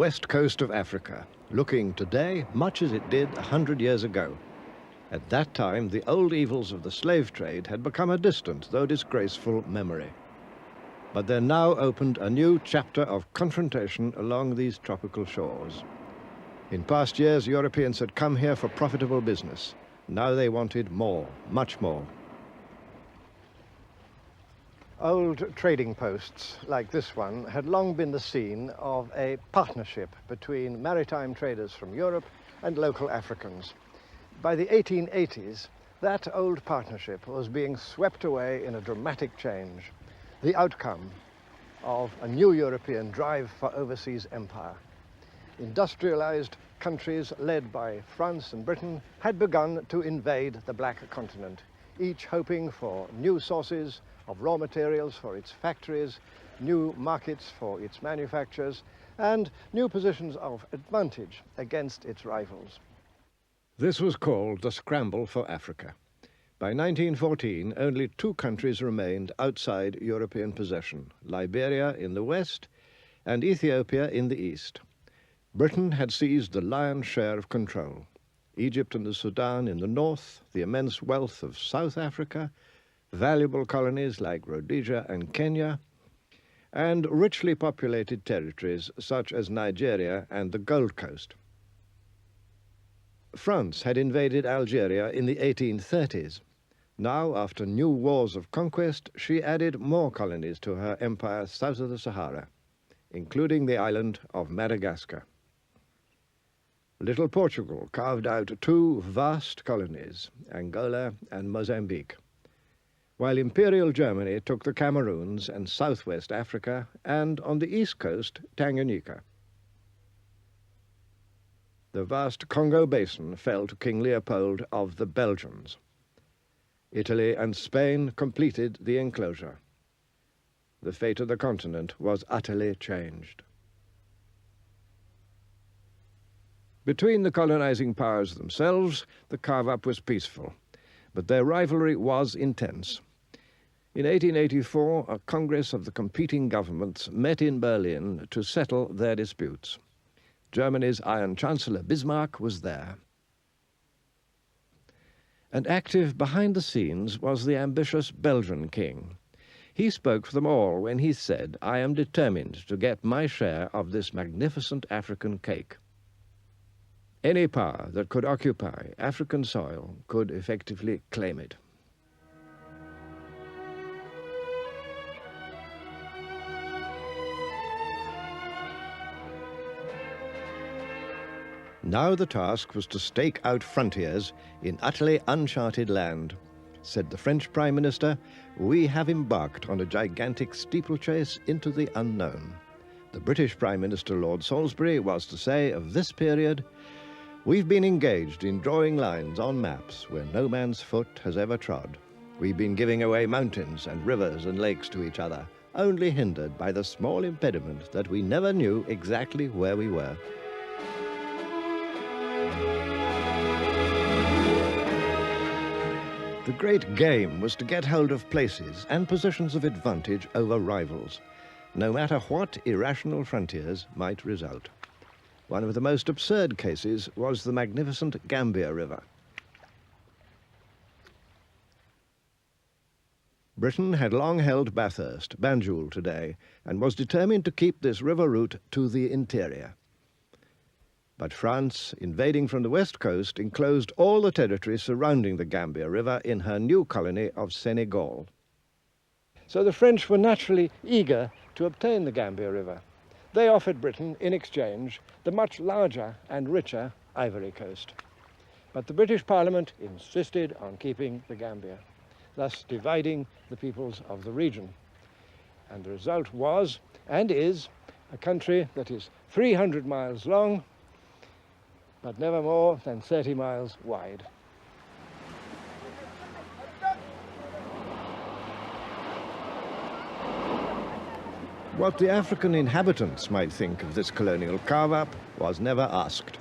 west coast of Africa, looking today much as it did 100 years ago. At that time, the old evils of the slave trade had become a distant, though disgraceful, memory. But there now opened a new chapter of confrontation along these tropical shores. In past years, Europeans had come here for profitable business. Now they wanted more, much more. Old trading posts like this one had long been the scene of a partnership between maritime traders from Europe and local Africans. By the 1880s, that old partnership was being swept away in a dramatic change, the outcome of a new European drive for overseas empire. Industrialized countries led by France and Britain had begun to invade the Black Continent, each hoping for new sources of raw materials for its factories, new markets for its manufactures, and new positions of advantage against its rivals. This was called the Scramble for Africa. By 1914, only two countries remained outside European possession, Liberia in the west and Ethiopia in the east. Britain had seized the lion's share of control. Egypt and the Sudan in the north, the immense wealth of South Africa, valuable colonies like Rhodesia and Kenya, and richly populated territories such as Nigeria and the Gold Coast. France had invaded Algeria in the 1830s. Now, after new wars of conquest, she added more colonies to her empire south of the Sahara, including the island of Madagascar. Little Portugal carved out two vast colonies, Angola and Mozambique, while Imperial Germany took the Cameroons and southwest Africa, and on the east coast, Tanganyika. The vast Congo basin fell to King Leopold of the Belgians. Italy and Spain completed the enclosure. The fate of the continent was utterly changed. Between the colonizing powers themselves, the carve-up was peaceful, but their rivalry was intense. In 1884, a Congress of the competing governments met in Berlin to settle their disputes. Germany's Iron Chancellor Bismarck was there. And active behind the scenes was the ambitious Belgian king. He spoke for them all when he said, "I am determined to get my share of this magnificent African cake." Any power that could occupy African soil could effectively claim it. Now the task was to stake out frontiers in utterly uncharted land. Said the French Prime Minister, "We have embarked on a gigantic steeplechase into the unknown." The British Prime Minister Lord Salisbury was to say of this period, "We've been engaged in drawing lines on maps where no man's foot has ever trod. We've been giving away mountains and rivers and lakes to each other, only hindered by the small impediment that we never knew exactly where we were." The great game was to get hold of places and positions of advantage over rivals, no matter what irrational frontiers might result. One of the most absurd cases was the magnificent Gambia River. Britain had long held Bathurst, Banjul today, and was determined to keep this river route to the interior. But France, invading from the west coast, enclosed all the territory surrounding the Gambia River in her new colony of Senegal. So the French were naturally eager to obtain the Gambia River. They offered Britain, in exchange, the much larger and richer Ivory Coast. But the British Parliament insisted on keeping the Gambia, thus dividing the peoples of the region. And the result was, and is, a country that is 300 miles long, but never more than 30 miles wide. What the African inhabitants might think of this colonial carve-up was never asked.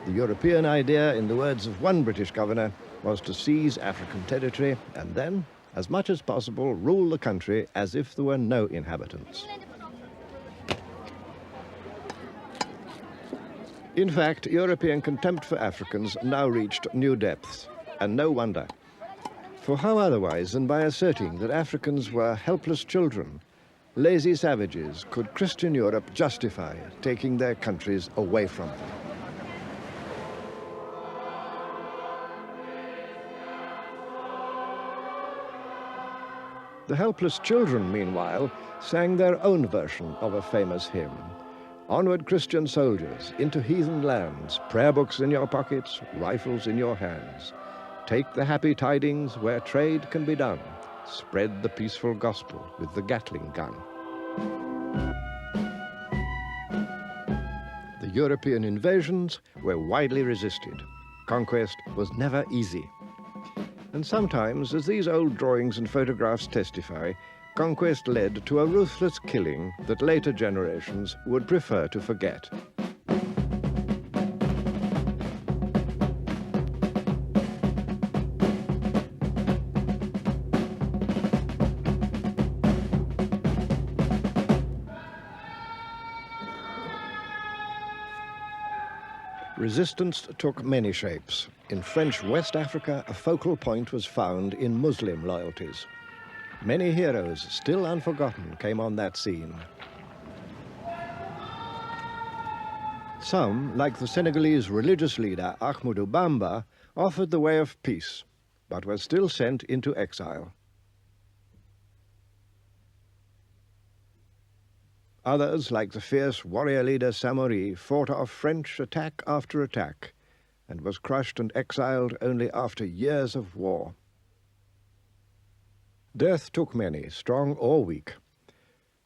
The European idea, in the words of one British governor, was to seize African territory and then, as much as possible, rule the country as if there were no inhabitants. In fact, European contempt for Africans now reached new depths, and no wonder. For how otherwise than by asserting that Africans were helpless children, lazy savages, could Christian Europe justify taking their countries away from them? The helpless children, meanwhile, sang their own version of a famous hymn. Onward, Christian soldiers, into heathen lands, prayer books in your pockets, rifles in your hands. Take the happy tidings where trade can be done. Spread the peaceful gospel with the Gatling gun. The European invasions were widely resisted. Conquest was never easy. And sometimes, as these old drawings and photographs testify, conquest led to a ruthless killing that later generations would prefer to forget. Resistance took many shapes. In French West Africa, a focal point was found in Muslim loyalties. Many heroes, still unforgotten, came on that scene. Some, like the Senegalese religious leader Ahmadou Bamba, offered the way of peace, but were still sent into exile. Others, like the fierce warrior leader Samori, fought off French attack after attack and was crushed and exiled only after years of war. Death took many, strong or weak.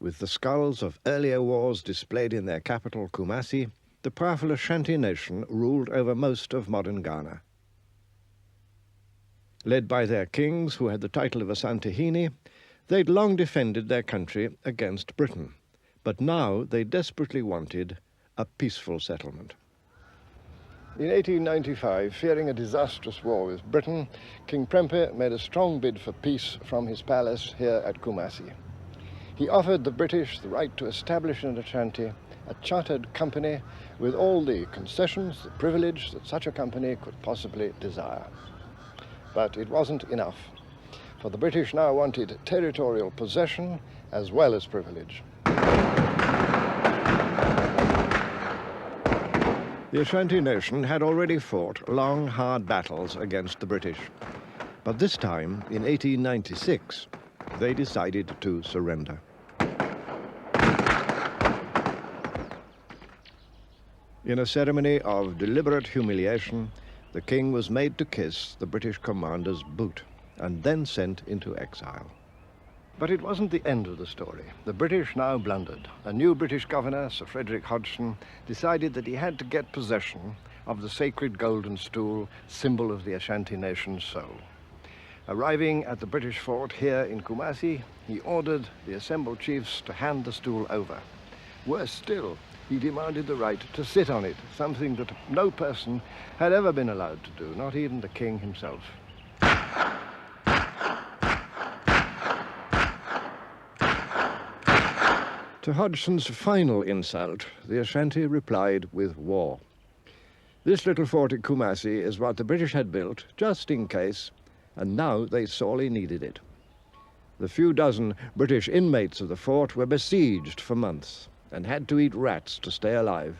With the skulls of earlier wars displayed in their capital, Kumasi, the powerful Ashanti nation ruled over most of modern Ghana. Led by their kings, who had the title of Asantehene, they'd long defended their country against Britain. But now they desperately wanted a peaceful settlement. In 1895, fearing a disastrous war with Britain, King Prempeh made a strong bid for peace from his palace here at Kumasi. He offered the British the right to establish in Ashanti a chartered company with all the concessions, the privilege that such a company could possibly desire. But it wasn't enough, for the British now wanted territorial possession as well as privilege. The Ashanti nation had already fought long, hard battles against the British. But this time, in 1896, they decided to surrender. In a ceremony of deliberate humiliation, the king was made to kiss the British commander's boot and then sent into exile. But it wasn't the end of the story. The British now blundered. A new British governor, Sir Frederick Hodgson, decided that he had to get possession of the sacred golden stool, symbol of the Ashanti nation's soul. Arriving at the British fort here in Kumasi, he ordered the assembled chiefs to hand the stool over. Worse still, he demanded the right to sit on it, something that no person had ever been allowed to do, not even the king himself. To Hodgson's final insult, the Ashanti replied with war. This little fort at Kumasi is what the British had built, just in case, and now they sorely needed it. The few dozen British inmates of the fort were besieged for months and had to eat rats to stay alive.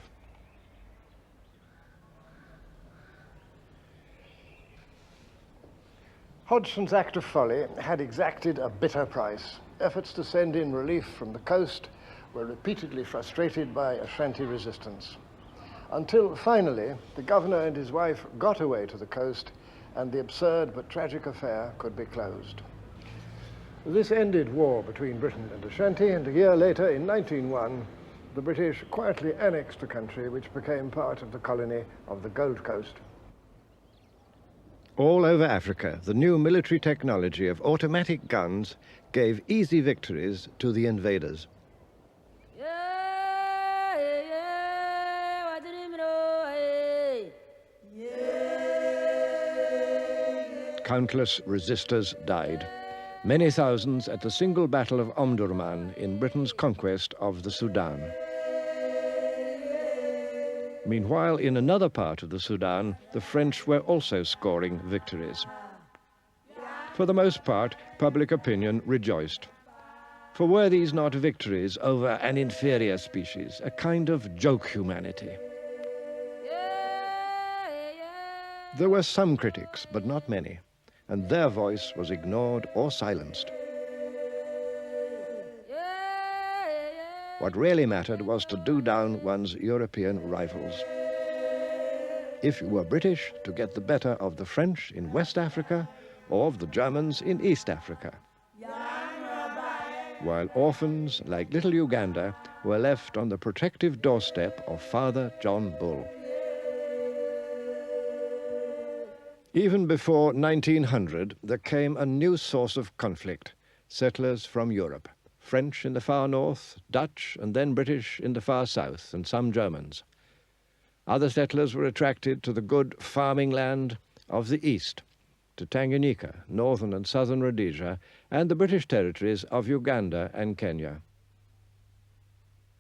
Hodgson's act of folly had exacted a bitter price. Efforts to send in relief from the coast were repeatedly frustrated by Ashanti resistance, until finally the governor and his wife got away to the coast and the absurd but tragic affair could be closed. This ended war between Britain and Ashanti, and a year later, in 1901, the British quietly annexed the country, which became part of the colony of the Gold Coast. All over Africa, the new military technology of automatic guns gave easy victories to the invaders. Countless resistors died, many thousands at the single battle of Omdurman in Britain's conquest of the Sudan. Meanwhile, in another part of the Sudan, the French were also scoring victories. For the most part, public opinion rejoiced. For were these not victories over an inferior species, a kind of joke humanity? There were some critics, but not many, and their voice was ignored or silenced. What really mattered was to do down one's European rivals. If you were British, to get the better of the French in West Africa or of the Germans in East Africa. While orphans, like little Uganda, were left on the protective doorstep of Father John Bull. Even before 1900, there came a new source of conflict: settlers from Europe. French in the far north, Dutch and then British in the far south, and some Germans. Other settlers were attracted to the good farming land of the east, to Tanganyika, northern and southern Rhodesia, and the British territories of Uganda and Kenya.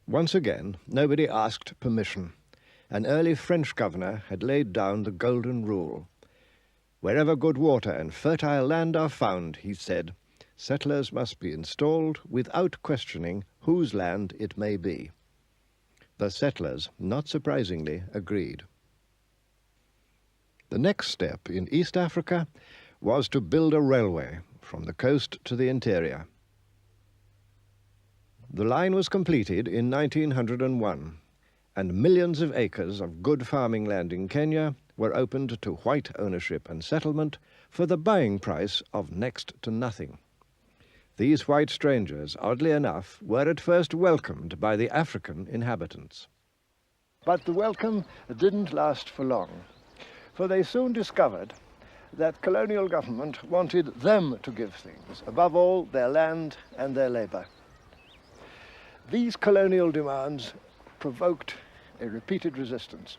Once again, nobody asked permission. An early French governor had laid down the golden rule. Wherever good water and fertile land are found, he said, settlers must be installed without questioning whose land it may be. The settlers, not surprisingly, agreed. The next step in East Africa was to build a railway from the coast to the interior. The line was completed in 1901, and millions of acres of good farming land in Kenya were opened to white ownership and settlement for the buying price of next to nothing. These white strangers, oddly enough, were at first welcomed by the African inhabitants. But the welcome didn't last for long, for they soon discovered that colonial government wanted them to give things, above all their land and their labor. These colonial demands provoked a repeated resistance,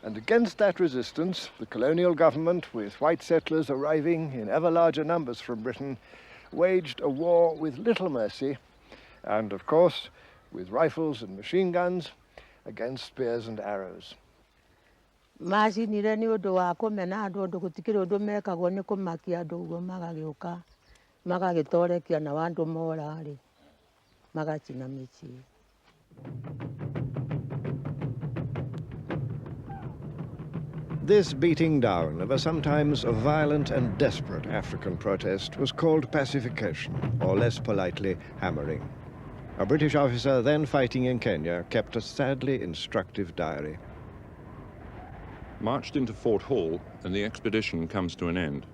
and against that resistance, the colonial government, with white settlers arriving in ever larger numbers from Britain, waged a war with little mercy, and of course with rifles and machine guns against spears and arrows. Macinire nĩ ũndũ wa kũmena andũ ũndũ gũtikĩrĩ ũndũ mekagwo nĩ kũmakia andũ ũguo magagĩũka magagĩtorekia na andũ mora-rĩ magacina mĩciĩ. This beating down of a sometimes violent and desperate African protest was called pacification, or less politely, hammering. A British officer then fighting in Kenya kept a sadly instructive diary. Marched into Fort Hall, and the expedition comes to an end.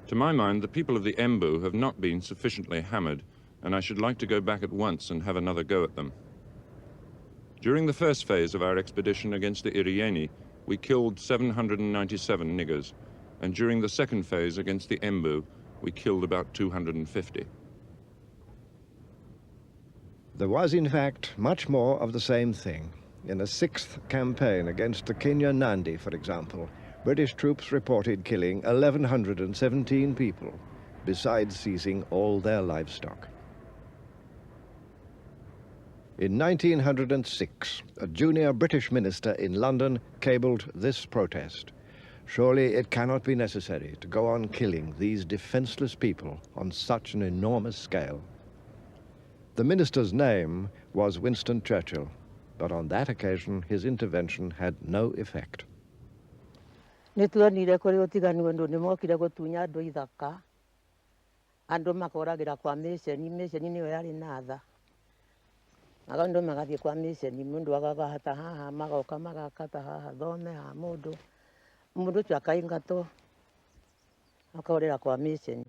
To my mind, the people of the Embu have not been sufficiently hammered, and I should like to go back at once and have another go at them. During the first phase of our expedition against the Irieni, we killed 797 niggers, and during the second phase against the Embu, we killed about 250. There was, in fact, much more of the same thing. In a sixth campaign against the Kenya Nandi, for example, British troops reported killing 1,117 people, besides seizing all their livestock. In 1906, a junior British minister in London cabled this protest: "Surely it cannot be necessary to go on killing these defenseless people on such an enormous scale." The minister's name was Winston Churchill, but on that occasion his intervention had no effect. Nĩtuonire kũrĩ ũtiganu ũndũ nĩmokire gũtunya andũ ithaka, andũ makoragĩra kwa mĩceni nĩyo yarĩ na tha. Andũ magathiĩ kwa mĩceni, mũndũ agakata haha, magoka magakata haha, thome ha mũndũ ũcio akaingatwo akorĩra kwa mĩceni.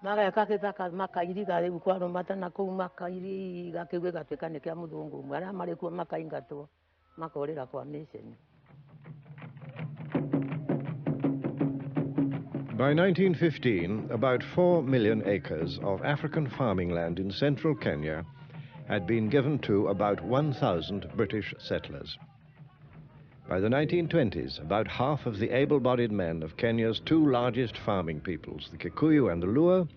Maga kaketaka makairi gari gukwaro matana kou makairi gakiwe gatwekane kia muthungu mwana mari kuo makaingatwo makorera kwa mission. By 1915, about 4 million acres of African farming land in central Kenya had been given to about 1,000 British settlers. By the 1920s, about half of the able-bodied men of Kenya's two largest farming peoples, the Kikuyu and the Luo,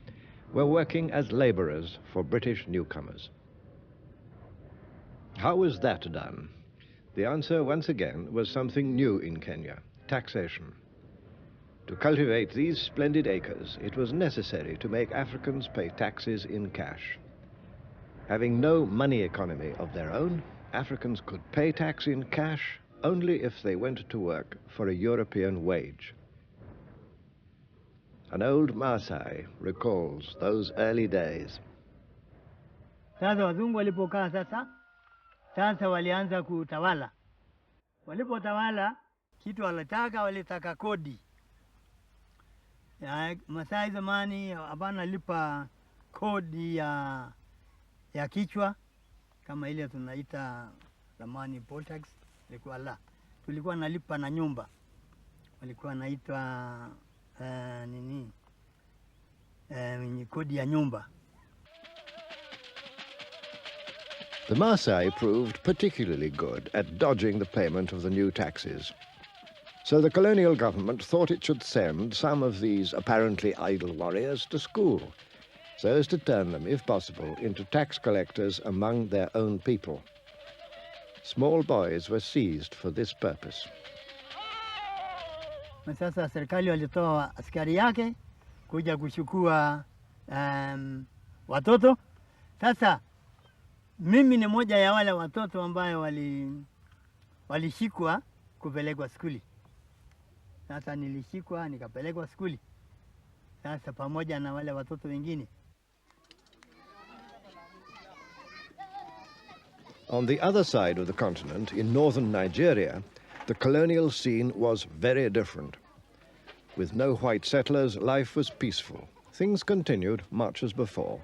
were working as laborers for British newcomers. How was that done? The answer, once again, was something new in Kenya: taxation. To cultivate these splendid acres, it was necessary to make Africans pay taxes in cash. Having no money economy of their own, Africans could pay tax in cash only if they went to work for a European wage. An old Maasai recalls those early days. Sasa wazungu walipokaa sasa walianza kutawala. Walipotawala, kitu walitaka kodi. Masai zamani hapana lipa kodi ya kichwa kama ile tunaita zamani poll tax, ilikuwa la. Tulikuwa nalipa na nyumba. Walikuwa naitwa kodi ya nyumba. The Maasai proved particularly good at dodging the payment of the new taxes. So the colonial government thought it should send some of these apparently idle warriors to school, so as to turn them, if possible, into tax collectors among their own people. Small boys were seized for this purpose. Sasa serikali walitoa askari yake kuja kuchukua watoto. Sasa mimi ni moja ya wale watoto ambayo walishikwa kupelekwa skuli. Sasa nilishikwa nikapelekwa skuli. Sasa pamoja na wale watoto wengine. On the other side of the continent, in northern Nigeria, the colonial scene was very different. With no white settlers, life was peaceful. Things continued much as before.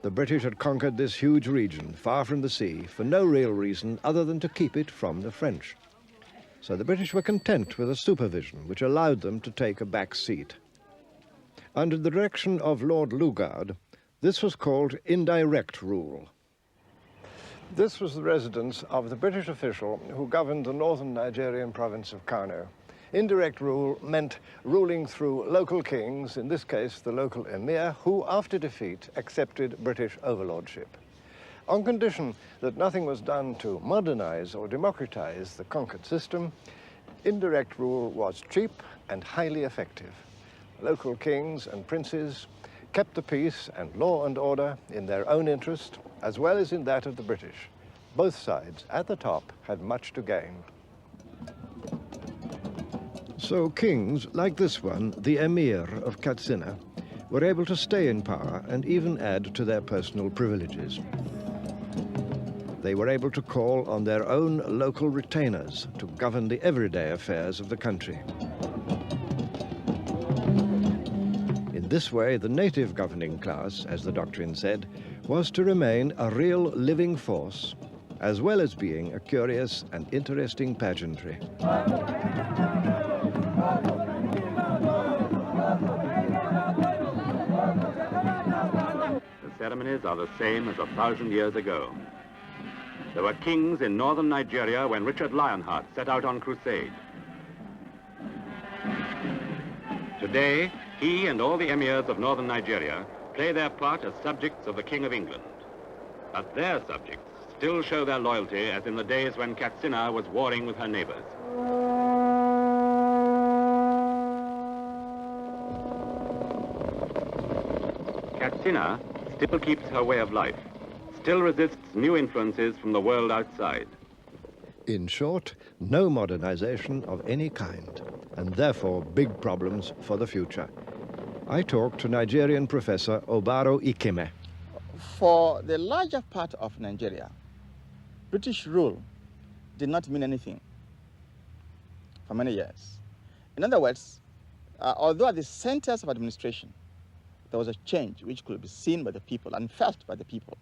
The British had conquered this huge region, far from the sea, for no real reason other than to keep it from the French. So the British were content with a supervision which allowed them to take a back seat. Under the direction of Lord Lugard, this was called indirect rule. This was the residence of the British official who governed the northern Nigerian province of Kano. Indirect rule meant ruling through local kings, in this case the local emir, who after defeat accepted British overlordship. On condition that nothing was done to modernize or democratize the conquered system, indirect rule was cheap and highly effective. Local kings and princes kept the peace and law and order in their own interest, as well as in that of the British. Both sides at the top had much to gain. So kings, like this one, the Emir of Katsina, were able to stay in power and even add to their personal privileges. They were able to call on their own local retainers to govern the everyday affairs of the country. In this way, the native governing class, as the doctrine said, was to remain a real living force, as well as being a curious and interesting pageantry. The ceremonies are the same as 1,000 years ago. There were kings in northern Nigeria when Richard Lionheart set out on crusade. Today, he and all the emirs of northern Nigeria play their part as subjects of the King of England. But their subjects still show their loyalty as in the days when Katsina was warring with her neighbors. Katsina still keeps her way of life, still resists new influences from the world outside. In short, no modernization of any kind, and therefore big problems for the future. I talked to Nigerian professor Obaro Ikeme. For the larger part of Nigeria, British rule did not mean anything for many years. In other words, although at the centers of administration, there was a change which could be seen by the people and felt by the people.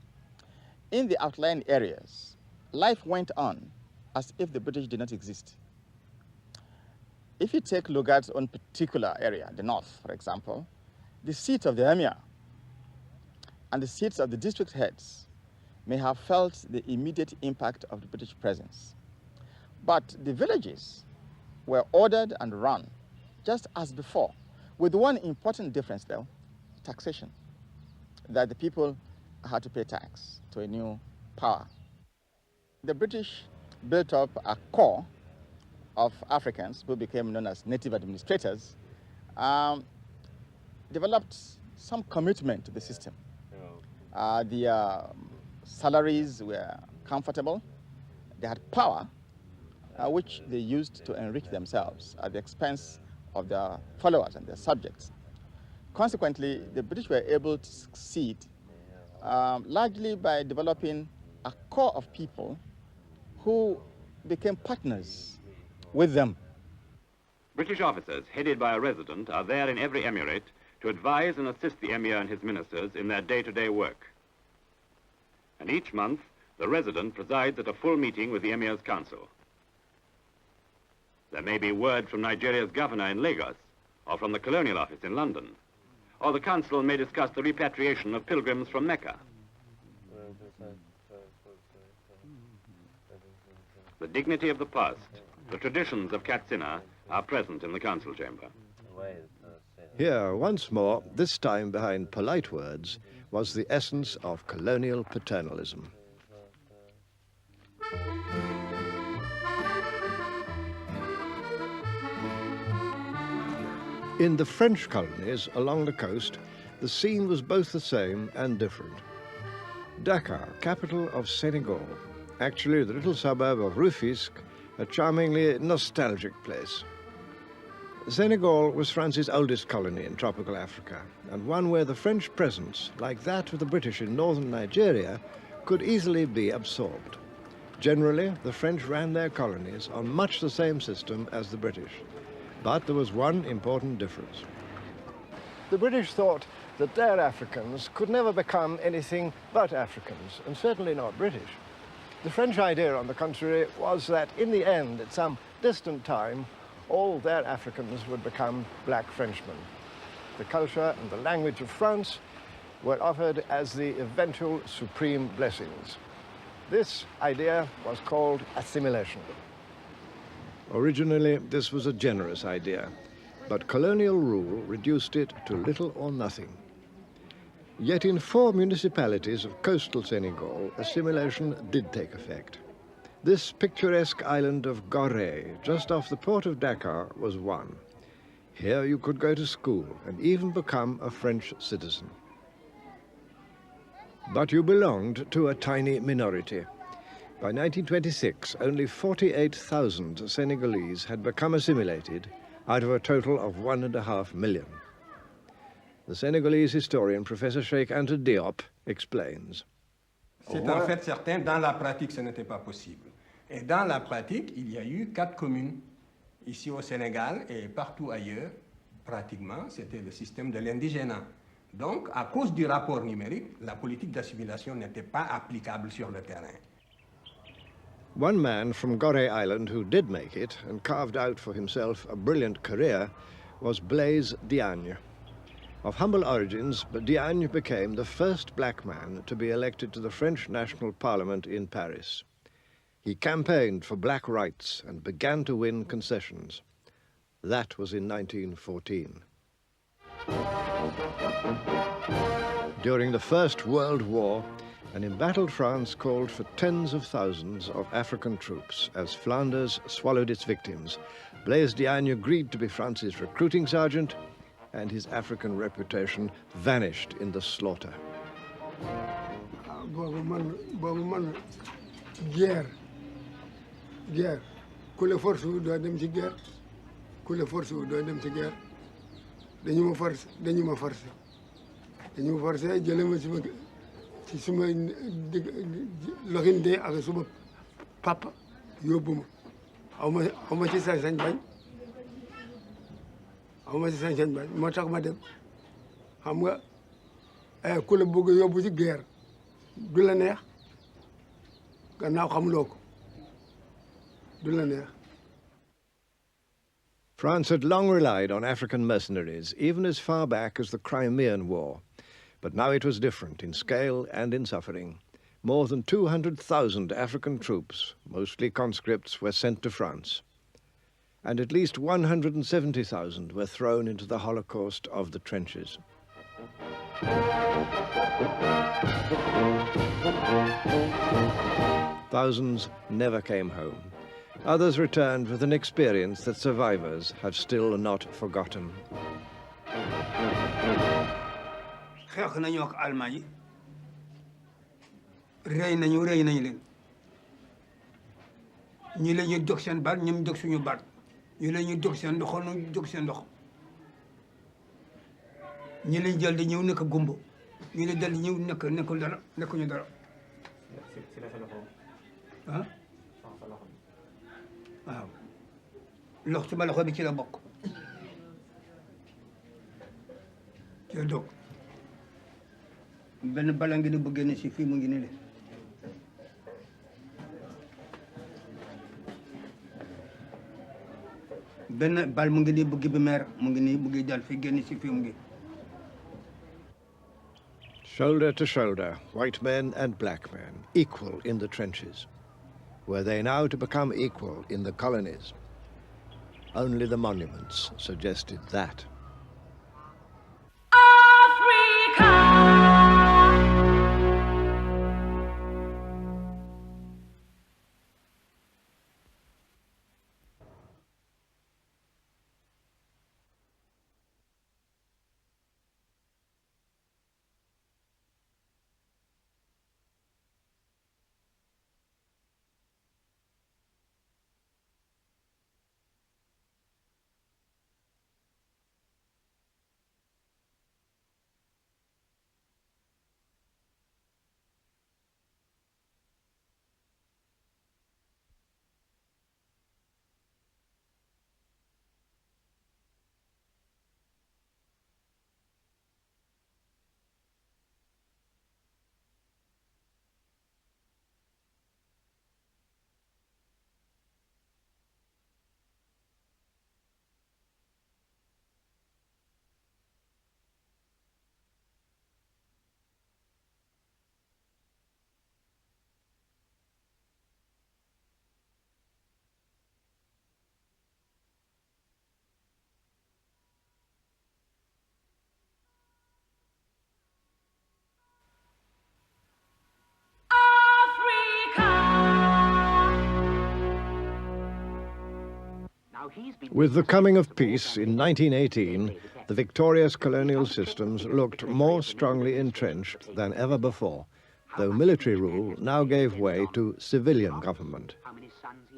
In the outlying areas, life went on as if the British did not exist. If you take Lugard's own particular area, the north, for example, the seat of the emir and the seats of the district heads may have felt the immediate impact of the British presence. But the villages were ordered and run just as before, with one important difference though, taxation, that the people had to pay tax to a new power. The British built up a corps of Africans who became known as native administrators, developed some commitment to the system. The salaries were comfortable. They had power, which they used to enrich themselves at the expense of their followers and their subjects. Consequently, the British were able to succeed largely by developing a core of people who became partners with them. British officers, headed by a resident, are there in every emirate to advise and assist the emir and his ministers in their day-to-day work. And each month, the resident presides at a full meeting with the emir's council. There may be word from Nigeria's governor in Lagos, or from the colonial office in London, or the council may discuss the repatriation of pilgrims from Mecca. The dignity of the past, the traditions of Katsina, are present in the council chamber. Here, once more, this time behind polite words, was the essence of colonial paternalism. In the French colonies along the coast, the scene was both the same and different. Dakar, capital of Senegal, actually the little suburb of Rufisque, a charmingly nostalgic place. Senegal was France's oldest colony in tropical Africa, and one where the French presence, like that of the British in northern Nigeria, could easily be absorbed. Generally, the French ran their colonies on much the same system as the British. But there was one important difference. The British thought that their Africans could never become anything but Africans, and certainly not British. The French idea, on the contrary, was that in the end, at some distant time, all their Africans would become black Frenchmen. The culture and the language of France were offered as the eventual supreme blessings. This idea was called assimilation. Originally, this was a generous idea, but colonial rule reduced it to little or nothing. Yet in 4 municipalities of coastal Senegal, assimilation did take effect. This picturesque island of Gorée, just off the port of Dakar, was one. Here you could go to school and even become a French citizen. But you belonged to a tiny minority. By 1926, only 48,000 Senegalese had become assimilated out of a total of 1.5 million. The Senegalese historian, Professor Cheikh Anta Diop, explains. C'est en fait certain, dans la pratique, ce n'était pas possible. Et dans la pratique, il y a eu 4 communes. Ici au Sénégal et partout ailleurs, pratiquement, c'était le système de l'indigénat. Donc, à cause du rapport numérique, la politique d'assimilation n'était pas applicable sur le terrain. One man from Gorée Island who did make it and carved out for himself a brilliant career was Blaise Diagne. Of humble origins, but Diagne became the first black man to be elected to the French National Parliament in Paris. He campaigned for black rights and began to win concessions. That was in 1914. During the First World War, an embattled France called for tens of thousands of African troops as Flanders swallowed its victims. Blaise Diagne agreed to be France's recruiting sergeant, and his African reputation vanished in the slaughter. Guerre. Ku la force wu doo dem ci guerre. Ku la force wu doo dem ci guerre. Dañu ma force. Dañu ma forcé jële ma ci suma loxin dee ak suma papa yóbbu ma. Aw ma ci sañ-sañ bañ. Aw ma ci sañ-sañ bañ moo tax ma dem. Xam nga ku la bëgg yóbbu ci guerre du la neex gannaaw xamuloo ko du la neex. France had long relied on African mercenaries, even as far back as the Crimean War. But now it was different in scale and in suffering. More than 200,000 African troops, mostly conscripts, were sent to France. And at least 170,000 were thrown into the Holocaust of the trenches. Thousands never came home. Others returned with an experience that survivors have still not forgotten. xeex nañu ak Allemagne yi rey nañu leen ñi la ñu jóg seen baat ñoom jóg suñu baat ñi la ñu jóg seen ndox ñu jóg seen ndox ñi lañ jël di ñëw nekk gumbo ñi la jël di ñëw nekkul dara nekkuñu dara ah waaw lox ci ma loxo bi ci la bokk ci la dog benn bala ngi ni bu génn si fii mu ngi ni le benn bal mu ngi nii bu gibi meer mu ngi nii mu ngi dal fi génn si fii mu ngi. Shoulder to shoulder, white men and black men, equal in the trenches. Were they now to become equal in the colonies? Only the monuments suggested that. With the coming of peace in 1918, the victorious colonial systems looked more strongly entrenched than ever before, though military rule now gave way to civilian government.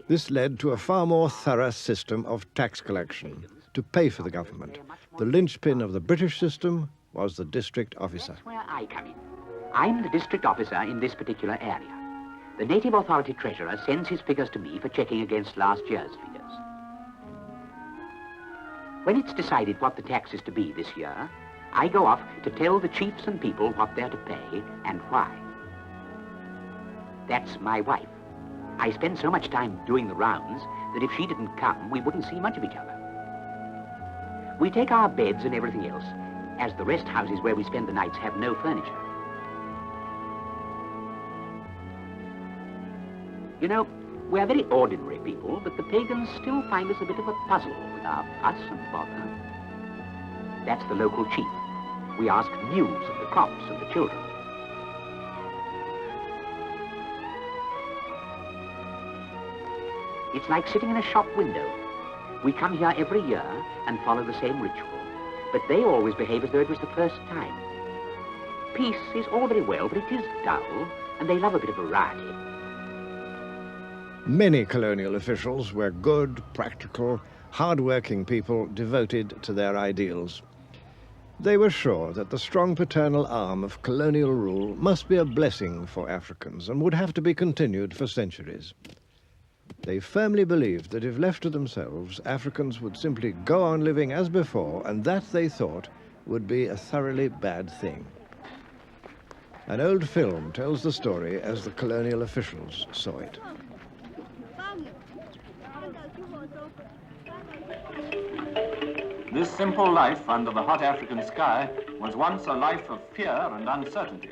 This led to a far more thorough system of tax collection to pay for the government. The linchpin of the British system was the district officer. That's where I come in. I'm the district officer in this particular area. The native authority treasurer sends his figures to me for checking against last year's figures. When it's decided what the tax is to be this year, I go off to tell the chiefs and people what they're to pay and why. That's my wife. I spend so much time doing the rounds that if she didn't come, we wouldn't see much of each other. We take our beds and everything else, as the rest houses where we spend the nights have no furniture. You know, we're very ordinary people, but the pagans still find us a bit of a puzzle with our fuss and bother. That's the local chief. We ask news of the crops and the children. It's like sitting in a shop window. We come here every year and follow the same ritual, but they always behave as though it was the first time. Peace is all very well, but it is dull, and they love a bit of variety. Many colonial officials were good, practical, hard-working people devoted to their ideals. They were sure that the strong paternal arm of colonial rule must be a blessing for Africans and would have to be continued for centuries. They firmly believed that if left to themselves, Africans would simply go on living as before, and that, they thought, would be a thoroughly bad thing. An old film tells the story as the colonial officials saw it. This simple life under the hot African sky was once a life of fear and uncertainty.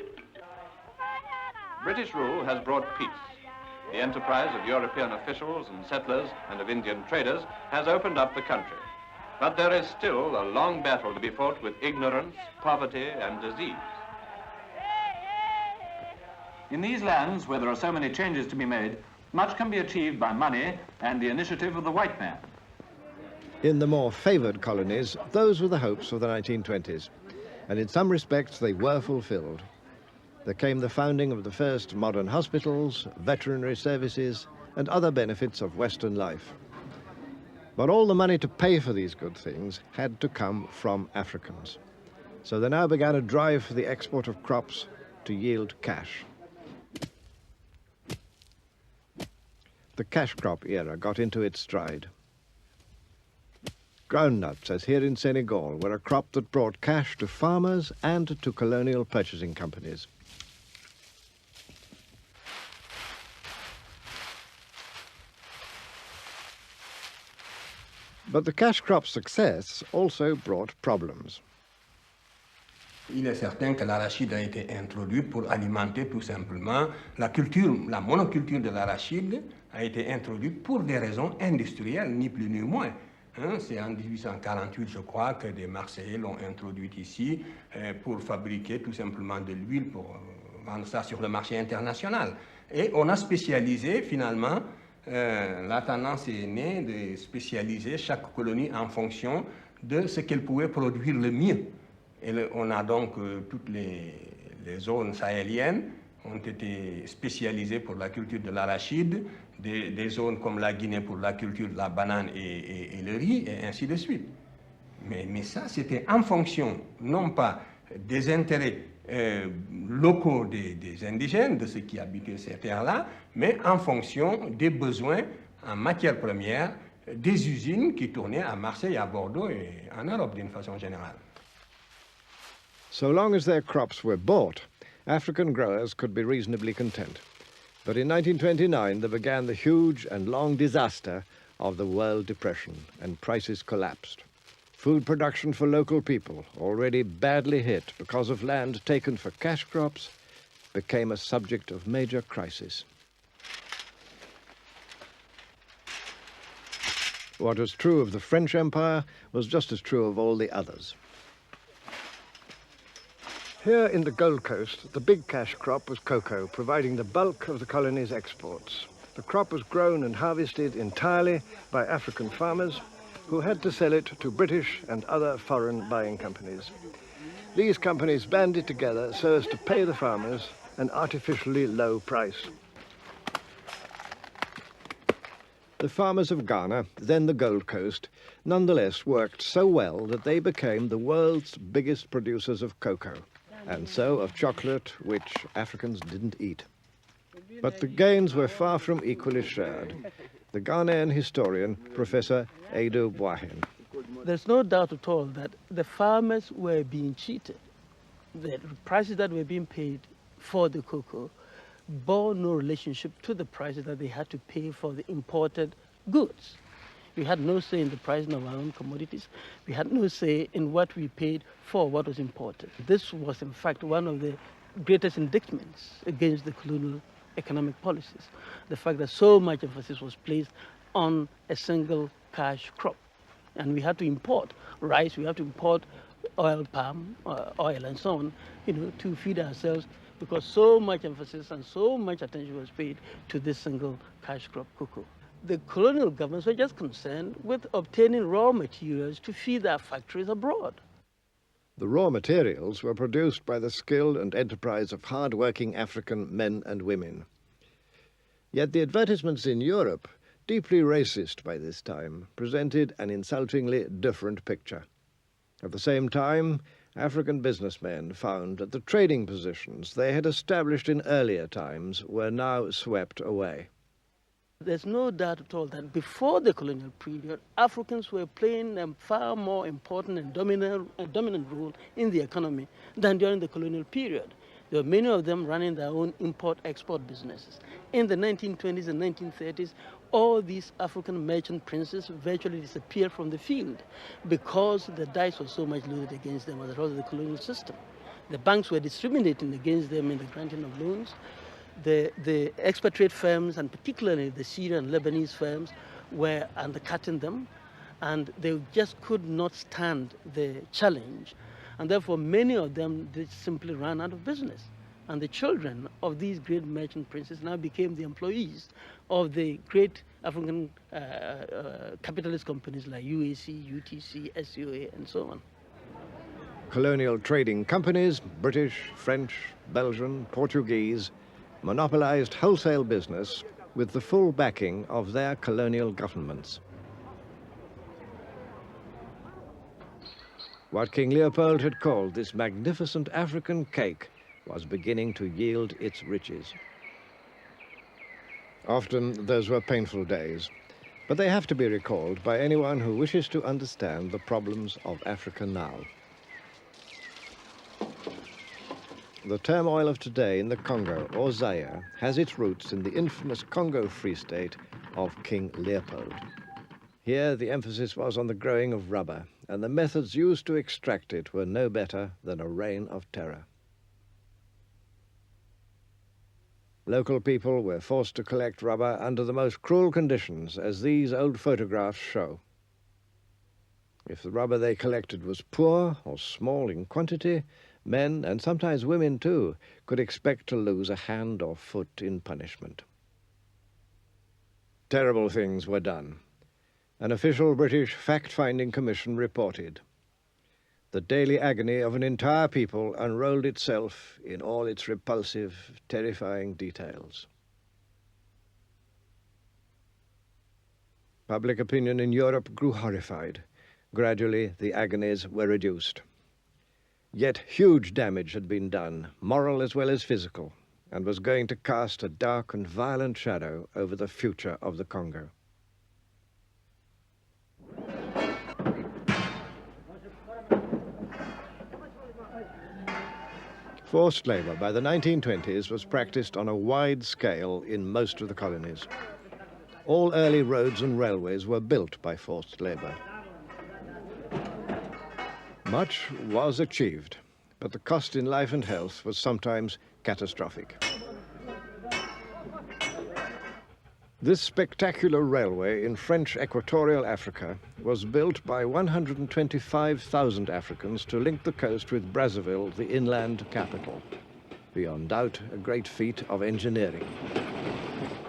British rule has brought peace. The enterprise of European officials and settlers and of Indian traders has opened up the country. But there is still a long battle to be fought with ignorance, poverty, and disease. In these lands, where there are so many changes to be made, much can be achieved by money and the initiative of the white man. In the more favoured colonies, those were the hopes of the 1920s, and in some respects they were fulfilled. There came the founding of the first modern hospitals, veterinary services, and other benefits of Western life. But all the money to pay for these good things had to come from Africans. So there now began a drive for the export of crops to yield cash. The cash crop era got into its stride. Groundnuts, as here in Senegal, were a crop that brought cash to farmers and to colonial purchasing companies. But the cash crop's success also brought problems. Il est certain que l'arachide a été introduit pour alimenter tout simplement la culture, la monoculture de l'arachide a été introduite pour des raisons industrielles, ni plus ni moins. C'est en 1848, je crois, que des Marseillais l'ont introduite ici pour fabriquer tout simplement de l'huile pour vendre ça sur le marché international. Et on a spécialisé finalement, la tendance est née de spécialiser chaque colonie en fonction de ce qu'elle pouvait produire le mieux. Et on a donc toutes les zones sahéliennes ont été spécialisées pour la culture de l'arachide, des zones comme la Guinée pour la culture de la banane et le riz, et ainsi de suite. Mais ça, c'était en fonction, non pas des intérêts locaux des indigènes, de ceux qui habitaient ces terres-là, mais en fonction des besoins en matières premières des usines qui tournaient à Marseille, à Bordeaux et en Europe d'une façon générale. So long as their crops were bought, African growers could be reasonably content. But in 1929, there began the huge and long disaster of the World Depression, and prices collapsed. Food production for local people, already badly hit because of land taken for cash crops, became a subject of major crisis. What was true of the French Empire was just as true of all the others. Here in the Gold Coast, the big cash crop was cocoa, providing the bulk of the colony's exports. The crop was grown and harvested entirely by African farmers who had to sell it to British and other foreign buying companies. These companies banded together so as to pay the farmers an artificially low price. The farmers of Ghana, then the Gold Coast, nonetheless worked so well that they became the world's biggest producers of cocoa, and so of chocolate, which Africans didn't eat. But the gains were far from equally shared. The Ghanaian historian, Professor Edo Boahen. There's no doubt at all that the farmers were being cheated. The prices that were being paid for the cocoa bore no relationship to the prices that they had to pay for the imported goods. We had no say in the pricing of our own commodities. We had no say in what we paid for what was imported. This was, in fact, one of the greatest indictments against the colonial economic policies, the fact that so much emphasis was placed on a single cash crop. And we had to import rice, we had to import oil, palm oil, and so on, to feed ourselves, because so much emphasis and so much attention was paid to this single cash crop cocoa. The colonial governments were just concerned with obtaining raw materials to feed their factories abroad. The raw materials were produced by the skill and enterprise of hard-working African men and women. Yet the advertisements in Europe, deeply racist by this time, presented an insultingly different picture. At the same time, African businessmen found that the trading positions they had established in earlier times were now swept away. There's no doubt at all that before the colonial period, Africans were playing a far more important and dominant role in the economy than during the colonial period. There were many of them running their own import-export businesses. In the 1920s and 1930s, all these African merchant princes virtually disappeared from the field because the dice was so much loaded against them as a result of the colonial system. The banks were discriminating against them in the granting of loans. The expatriate firms, and particularly the Syrian and Lebanese firms, were undercutting them, and they just could not stand the challenge. And therefore, many of them simply ran out of business. And the children of these great merchant princes now became the employees of the great African capitalist companies like UAC, UTC, SUA, and so on. Colonial trading companies, British, French, Belgian, Portuguese, monopolized wholesale business with the full backing of their colonial governments. What King Leopold had called this magnificent African cake was beginning to yield its riches. Often those were painful days, but they have to be recalled by anyone who wishes to understand the problems of Africa now. The turmoil of today in the Congo or Zaire has its roots in the infamous Congo Free State of King Leopold. Here the emphasis was on the growing of rubber, and the methods used to extract it were no better than a reign of terror. Local people were forced to collect rubber under the most cruel conditions, as these old photographs show. If the rubber they collected was poor or small in quantity, men, and sometimes women too, could expect to lose a hand or foot in punishment. Terrible things were done. An official British fact-finding commission reported. The daily agony of an entire people unrolled itself in all its repulsive, terrifying details. Public opinion in Europe grew horrified. Gradually, the agonies were reduced. Yet huge damage had been done, moral as well as physical, and was going to cast a dark and violent shadow over the future of the Congo. Forced labor by the 1920s was practiced on a wide scale in most of the colonies. All early roads and railways were built by forced labor. Much was achieved, but the cost in life and health was sometimes catastrophic. This spectacular railway in French Equatorial Africa was built by 125,000 Africans to link the coast with Brazzaville, the inland capital. Beyond doubt, a great feat of engineering.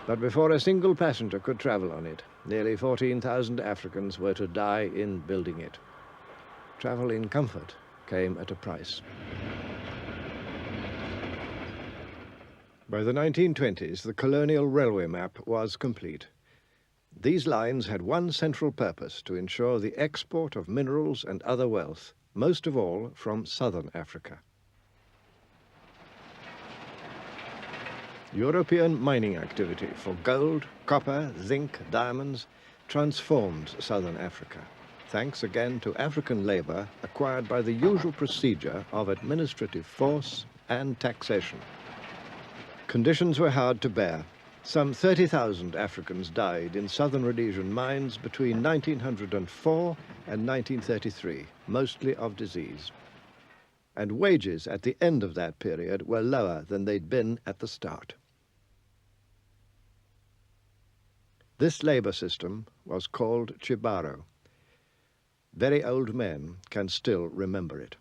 But before a single passenger could travel on it, nearly 14,000 Africans were to die in building it. Travel in comfort came at a price. By the 1920s, the colonial railway map was complete. These lines had one central purpose: to ensure the export of minerals and other wealth, most of all from southern Africa. European mining activity for gold, copper, zinc, diamonds transformed southern Africa, thanks again to African labor acquired by the usual procedure of administrative force and taxation. Conditions were hard to bear. Some 30,000 Africans died in southern Rhodesian mines between 1904 and 1933, mostly of disease. And wages at the end of that period were lower than they'd been at the start. This labor system was called Chibaro. Very old men can still remember it.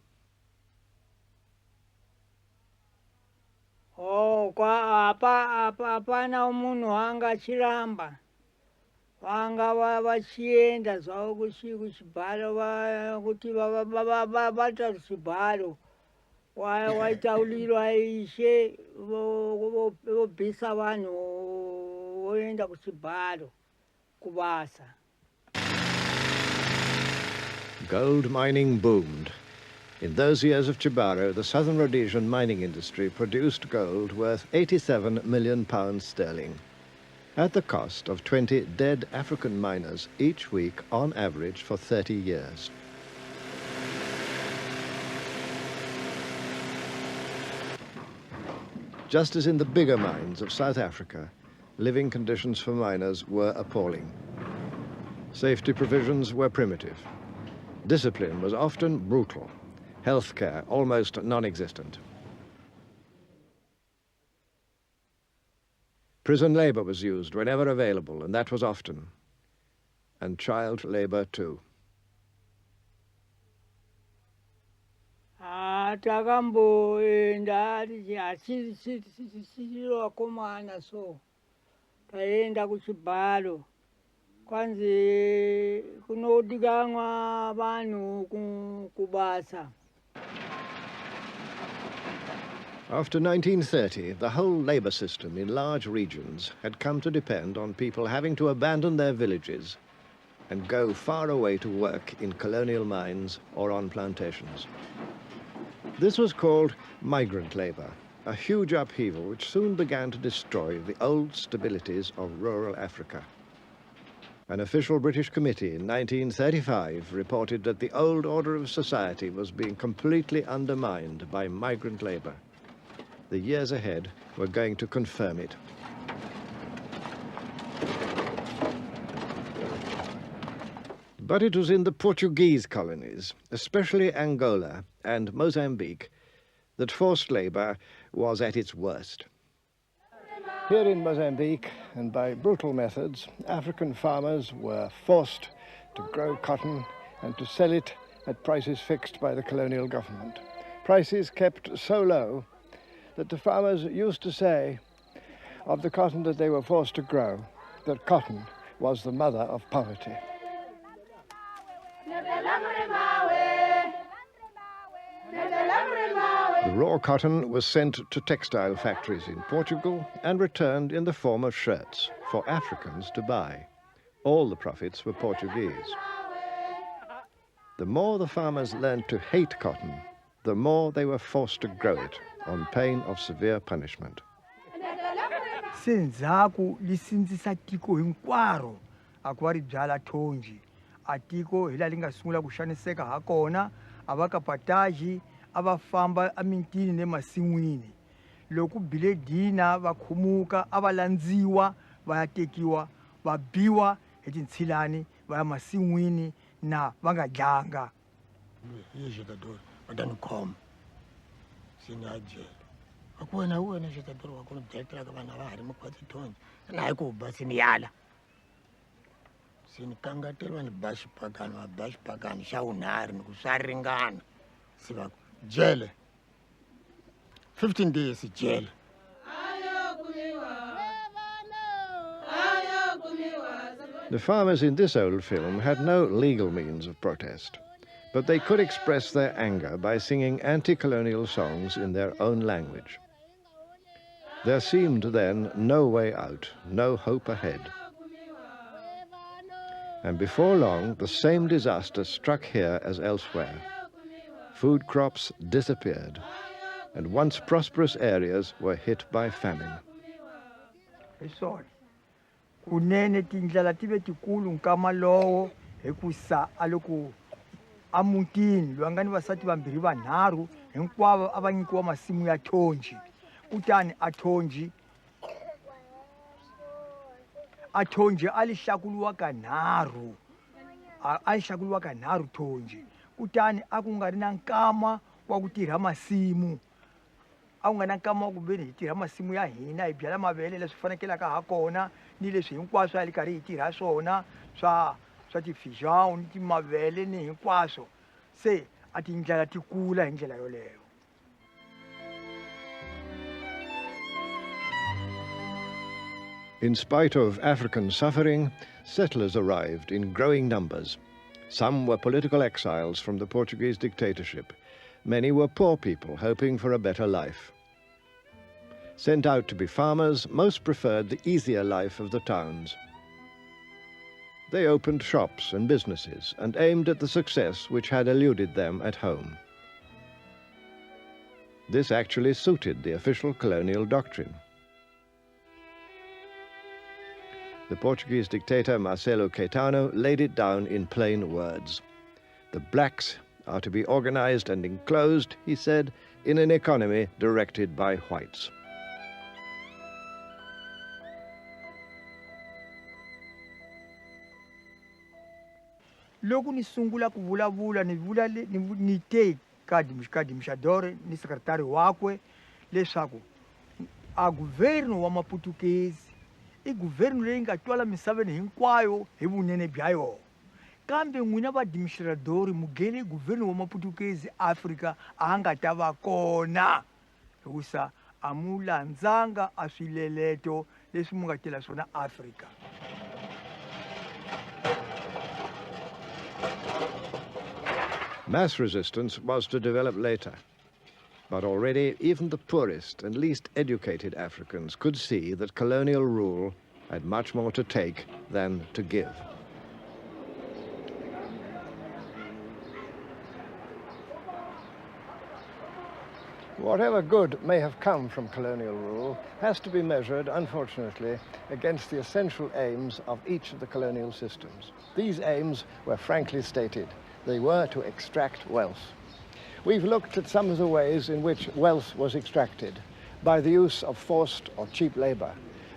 Oh, kwa apana umuntu wanga chiramba wanga vachienda zvavo kuchibharo kuti vabata chibharo waitaulirwa ishe vobvisa vanhu voenda kuchibharo kubasa. Gold mining boomed. In those years of Chibaro, the southern Rhodesian mining industry produced gold worth £87 million sterling, at the cost of 20 dead African miners each week on average for 30 years. Just as in the bigger mines of South Africa, living conditions for miners were appalling. Safety provisions were primitive. Discipline was often brutal. Healthcare almost non-existent. Prison labor was used whenever available, and that was often. And child labor too. Takamboenda achisirokomana so taenda kuchibharo kwanzi kunodikanwa vanhu kubasa. After 1930, the whole labor system in large regions had come to depend on people having to abandon their villages and go far away to work in colonial mines or on plantations. This was called migrant labor, a huge upheaval which soon began to destroy the old stabilities of rural Africa. An official British committee in 1935 reported that the old order of society was being completely undermined by migrant labor. The years ahead were going to confirm it. But it was in the Portuguese colonies, especially Angola and Mozambique, that forced labor was at its worst. Here in Mozambique, and by brutal methods, African farmers were forced to grow cotton and to sell it at prices fixed by the colonial government. Prices kept so low that the farmers used to say of the cotton that they were forced to grow, that cotton was the mother of poverty. The raw cotton was sent to textile factories in Portugal and returned in the form of shirts for Africans to buy. All the profits were Portuguese. The more the farmers learned to hate cotton, the more they were forced to grow it on pain of severe punishment. Senzaku lisindzisa tiko hinkwaro akwari byala thonji atiko hila lingasungula kushaniseka hakona avakapataji avafamba amintini nemasin'wini loku bile dina vakhumuka avalandziwa vayatekiwa vabiwa hi tintshilani vaya masin'wini na va nga dlanga hi xitadori va ta ni khoma se ni ya jele aku wena xitadori wa ku ni byetelaka vanhu a va ha ri makhwati thonji na hi ku ba se ni yala se ni kangateliwa ni ba xipakani va ba xipakani xa wunharhu ni ku swa ringana se va ku jele 15 days jele. The farmers in this old film had no legal means of protest, but they could express their anger by singing anti-colonial songs in their own language. There seemed then no way out, no hope ahead. And before long, the same disaster struck here as elsewhere. Food crops disappeared, and once prosperous areas were hit by famine. Kunene tindlela tive tikulu nkama lowo hikusa aloku amutini lwangani vasati vambirhi vanharhu hinkwavo a va nyikiwa masimu ya thonji kutani athonji a li hlakuriwa kanharhu thonji kutani a ku nga ri na nkama wa ku tirha masimu a ku nga na nkama wa ku veni hi tirha masimu ya hina hi byala mavele leswi fanekelaka ha kona ni leswi hinkwaswo a li karhi hi tirha swona swa ti-feijão ni timavele ni hinkwaswo se a tindlela ti kula hi ndlela yoleyo. In spite of African suffering, settlers arrived in growing numbers. Some were political exiles from the Portuguese dictatorship. Many were poor people hoping for a better life. Sent out to be farmers, most preferred the easier life of the towns. They opened shops and businesses and aimed at the success which had eluded them at home. This actually suited the official colonial doctrine. The Portuguese dictator Marcelo Caetano laid it down in plain words. The blacks are to be organized and enclosed, he said, in an economy directed by whites. loko ni sungula ku vulavula ni te ka dimshadore ni sekretari wakwe leswaku a guvernu wa maputukezi I guvernu leyi nga twala misaveni hinkwayo hi vunene bya yona kambe n'wina vadimixiradori mugele guvernu wa maputukezi Afrika a nga ta va kona hikusa a mu landzanga a swileleto leswi mu nga tela swona Afrika. Mass resistance was to develop later, but already even the poorest and least educated Africans could see that colonial rule had much more to take than to give. Whatever good may have come from colonial rule has to be measured, unfortunately, against the essential aims of each of the colonial systems. These aims were frankly stated. They were to extract wealth. We've looked at some of the ways in which wealth was extracted, by the use of forced or cheap labor,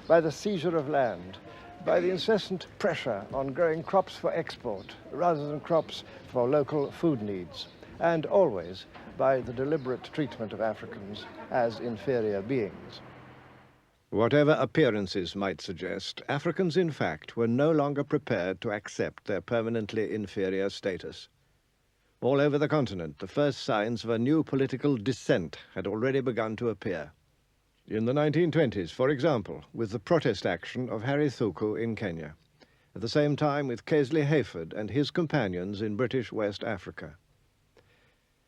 by the seizure of land, by the incessant pressure on growing crops for export rather than crops for local food needs, and always by the deliberate treatment of Africans as inferior beings. Whatever appearances might suggest, Africans in fact were no longer prepared to accept their permanently inferior status. All over the continent, the first signs of a new political dissent had already begun to appear. In the 1920s, for example, with the protest action of Harry Thuku in Kenya, at the same time with Casely Hayford and his companions in British West Africa.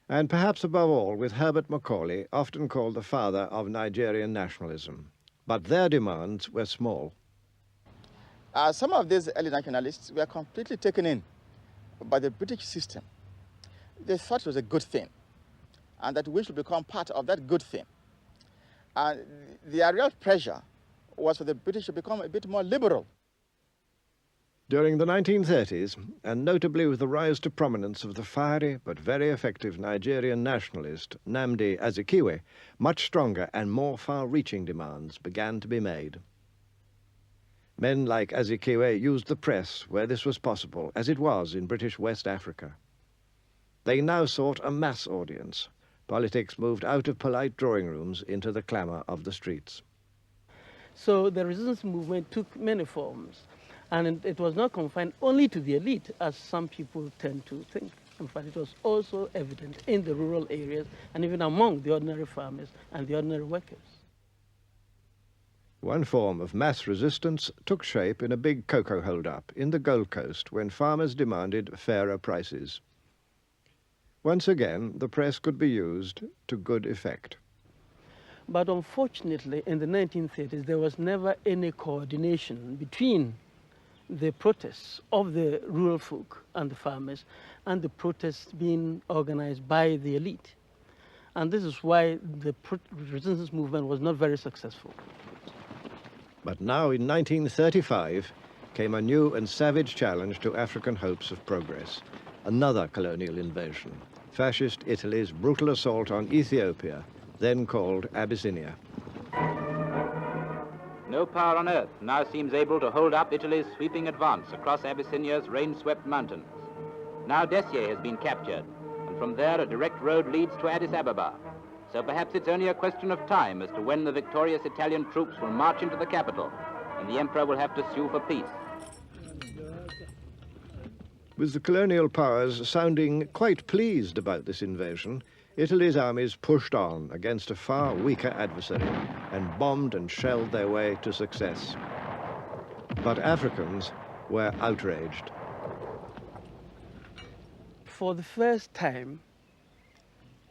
And perhaps above all with Herbert Macaulay, often called the father of Nigerian nationalism. But their demands were small. Some of these early nationalists were completely taken in by the British system. They thought it was a good thing, and that we should become part of that good thing. And their real pressure was for the British to become a bit more liberal. During the 1930s, and notably with the rise to prominence of the fiery but very effective Nigerian nationalist Nnamdi Azikiwe, much stronger and more far-reaching demands began to be made. Men like Azikiwe used the press where this was possible, as it was in British West Africa. They now sought a mass audience. Politics moved out of polite drawing rooms into the clamour of the streets. So the resistance movement took many forms, and it was not confined only to the elite, as some people tend to think. In fact, it was also evident in the rural areas and even among the ordinary farmers and the ordinary workers. One form of mass resistance took shape in a big cocoa hold-up in the Gold Coast when farmers demanded fairer prices. Once again, the press could be used to good effect. But unfortunately, in the 1930s, there was never any coordination between the protests of the rural folk and the farmers and the protests being organized by the elite. And this is why the resistance movement was not very successful. But now in 1935 came a new and savage challenge to African hopes of progress. Another colonial invasion, fascist Italy's brutal assault on Ethiopia, then called Abyssinia. No power on earth now seems able to hold up Italy's sweeping advance across Abyssinia's rain-swept mountains. Now Dessie has been captured, and from there a direct road leads to Addis Ababa. So perhaps it's only a question of time as to when the victorious Italian troops will march into the capital, and the emperor will have to sue for peace. With the colonial powers sounding quite pleased about this invasion, Italy's armies pushed on against a far weaker adversary and bombed and shelled their way to success. But Africans were outraged. For the first time,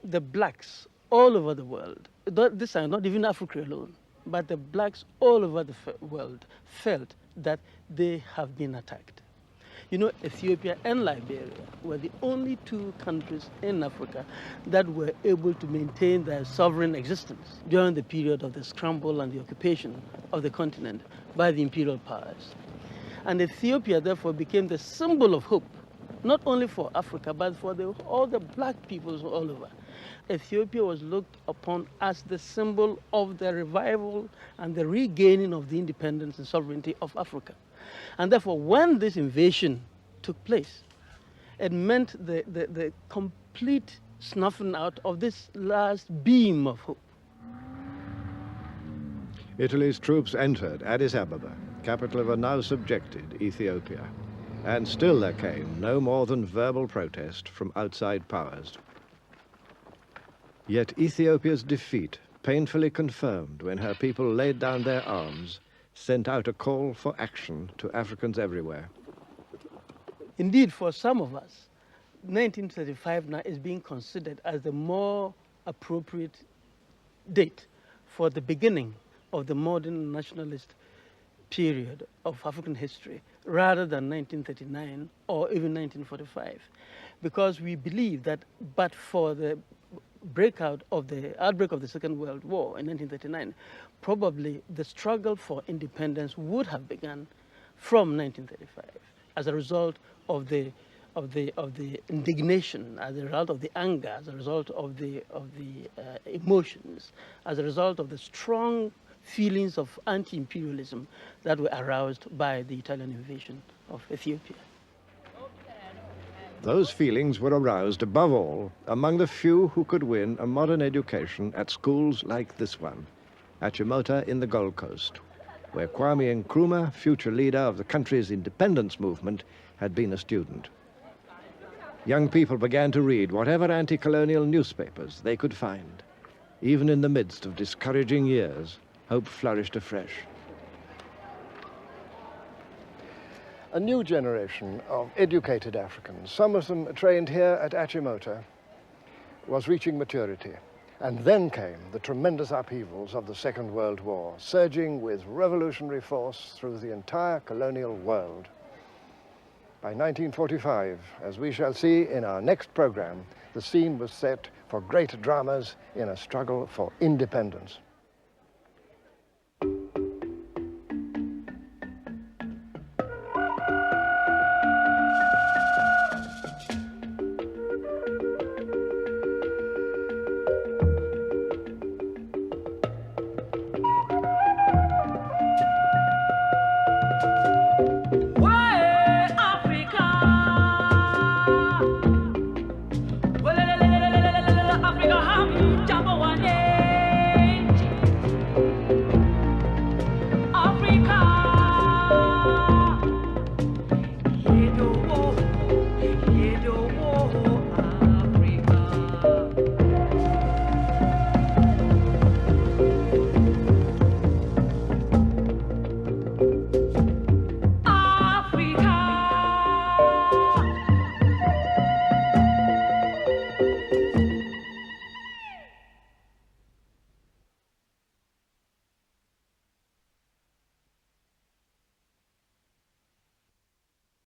the blacks all over the world, this is not even Africa alone, but the blacks all over the world felt that they have been attacked. You know, Ethiopia and Liberia were the only two countries in Africa that were able to maintain their sovereign existence during the period of the scramble and the occupation of the continent by the imperial powers. And Ethiopia, therefore, became the symbol of hope, not only for Africa, but for all the black peoples all over. Ethiopia was looked upon as the symbol of the revival and the regaining of the independence and sovereignty of Africa. And therefore, when this invasion took place, It meant the complete snuffing out of this last beam of hope. Italy's troops entered Addis Ababa, capital of a now subjected Ethiopia. And still there came no more than verbal protest from outside powers. Yet Ethiopia's defeat, painfully confirmed when her people laid down their arms, sent out a call for action to Africans everywhere. Indeed, for some of us, 1935 now is being considered as the more appropriate date for the beginning of the modern nationalist period of African history, rather than 1939 or even 1945, because we believe that but for the outbreak of the Second World War in 1939, probably the struggle for independence would have begun from 1935 as a result of the indignation, as a result of the anger, as a result of the emotions, as a result of the strong feelings of anti-imperialism that were aroused by the Italian invasion of Ethiopia. Those feelings were aroused above all among the few who could win a modern education at schools like this one, at Chimota in the Gold Coast, where Kwame Nkrumah, future leader of the country's independence movement, had been a student. Young people began to read whatever anti-colonial newspapers they could find. Even in the midst of discouraging years, hope flourished afresh. A new generation of educated Africans, some of them trained here at Achimota, was reaching maturity. And then came the tremendous upheavals of the Second World War, surging with revolutionary force through the entire colonial world. By 1945, as we shall see in our next program, the scene was set for great dramas in a struggle for independence.